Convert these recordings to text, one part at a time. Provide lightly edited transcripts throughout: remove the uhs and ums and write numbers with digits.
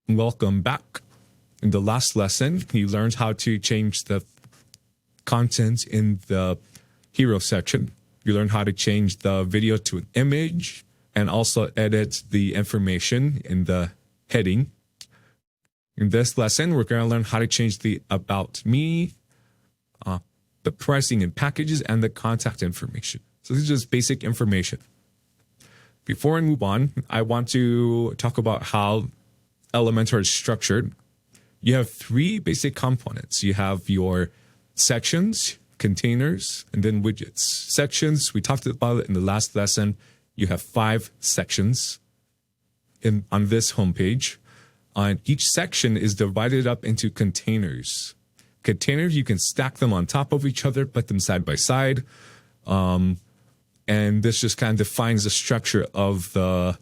Welcome back. In the last lesson, you learned how to change the content in the hero section. You learned how to change the video to an image and also edit the information in the heading. In this lesson, we're going to learn how to change the About Me, the pricing and packages, and the contact information. So this is just basic information. Before I move on, I want to talk about how Elementor is structured. You have three basic components. You have your sections, containers, and then widgets. Sections, we talked about it in the last lesson. You have 5 sections on this homepage. Each section is divided up into containers. Containers, you can stack them on top of each other, put them side by side. And this just kind of defines the structure of the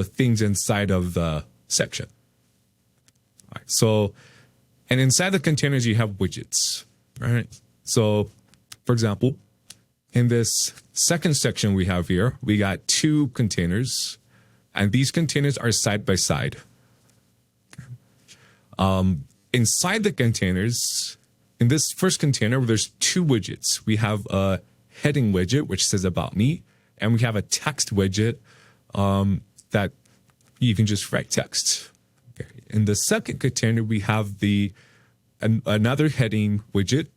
things inside of the section. All right, so, and inside the containers, you have widgets, right? So, for example, in this second section we have here, we got 2 containers, and these containers are side by side. Inside the containers, in this first container, there's 2 widgets. We have a heading widget, which says About Me, and we have a text widget that you can just write text. Okay. In the second container, we have another heading widget,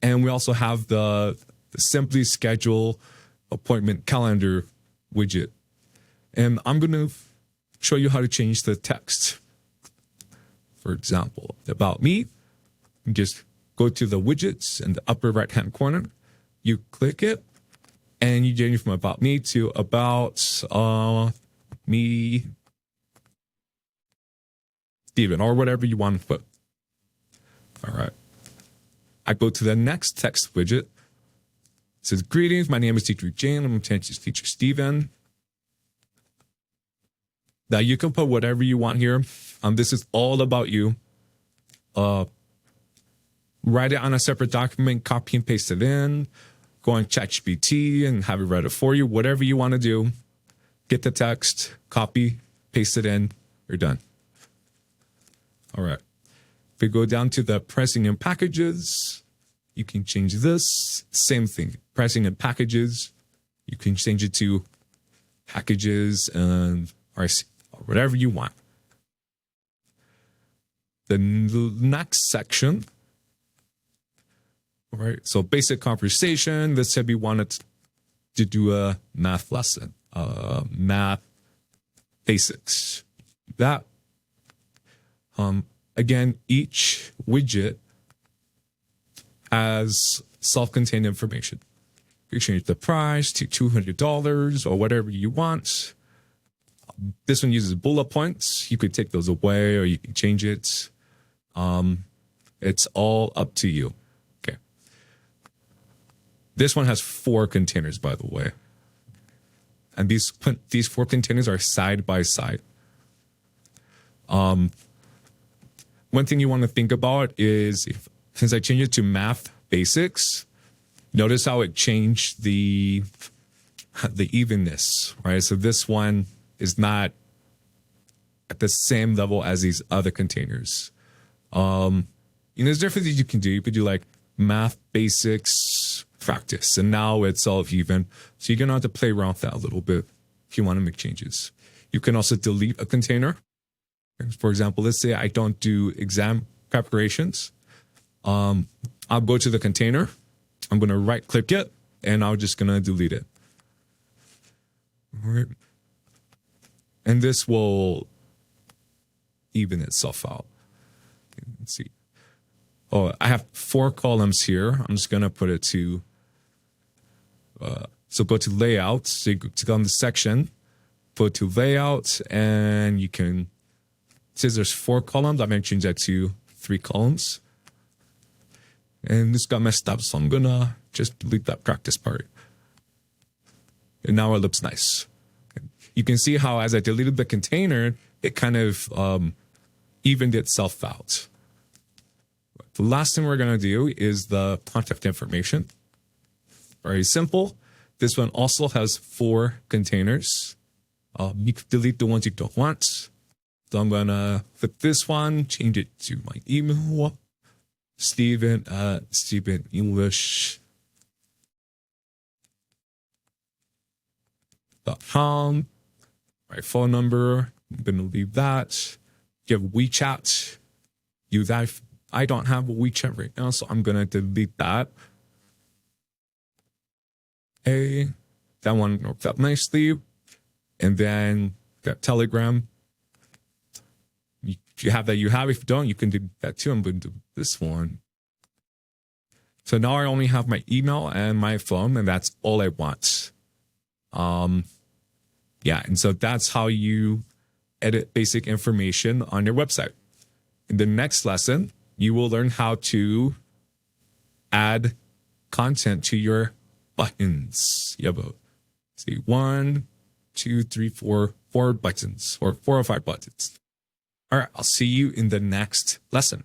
and we also have the Simply Schedule Appointment Calendar widget. And I'm going to show you how to change the text. For example, About Me, you just go to the widgets in the upper right-hand corner. You click it, and you change from About Me to About Me Steven, or whatever you want to put. All right. I go to the next text widget. It says, greetings, my name is Teacher Jane. I'm Teacher Steven. Now you can put whatever you want here. This is all about you. Write it on a separate document, copy and paste it in. Go on ChatGPT and have it write it for you. Whatever you want to do. Get the text, copy, paste it in. You're done. All right. If we go down to the pricing and packages, you can change this. Same thing. Pricing and packages. You can change it to packages and RC, or whatever you want. The next section. All right. So basic conversation. Let's say we wanted to do a math lesson. Math basics. That again, each widget has self-contained information. You change the price to $200 or whatever you want. This one uses bullet points. You could take those away or you can change it. It's all up to you. Okay. This one has 4 containers, by the way. And these 4 containers are side by side. One thing you want to think about is, since I changed it to math basics, notice how it changed the evenness, right? So this one is not at the same level as these other containers. There's different things you can do. You could do like math basics practice, and now it's all even. So you're gonna have to play around with that a little bit if you want to make changes. You can also delete a container. For example, let's say I don't do exam preparations. I'll go to the container. I'm gonna right click it, and I'm just gonna delete it. All right. And this will even itself out. Let's see. Oh, I have 4 columns here. I'm just gonna put it to. So go to layout. So you click on the section, go to layout, and you can. It says there's 4 columns. I'm gonna change that to 3 columns. And this got messed up, so I'm gonna just delete that practice part. And now it looks nice. You can see how as I deleted the container, it kind of evened itself out. The last thing we're gonna do is the contact information. Very simple. This one also has 4 containers. You can delete the ones you don't want. So I'm gonna put this one, change it to my email, Steven at StevenEnglish.com. My phone number, I'm gonna leave that. You have WeChat. Use that. I don't have a WeChat right now, so I'm gonna delete that. Hey, that one worked out nicely. And then got Telegram. If you have that, you have. If you don't, you can do that too. I'm going to do this one. So now I only have my email and my phone, and that's all I want. Yeah, and so that's how you edit basic information on your website. In the next lesson, you will learn how to add content to your buttons. You have see 1, 2, 3, 4 buttons, or 4 or 5 buttons. All right, I'll see you in the next lesson.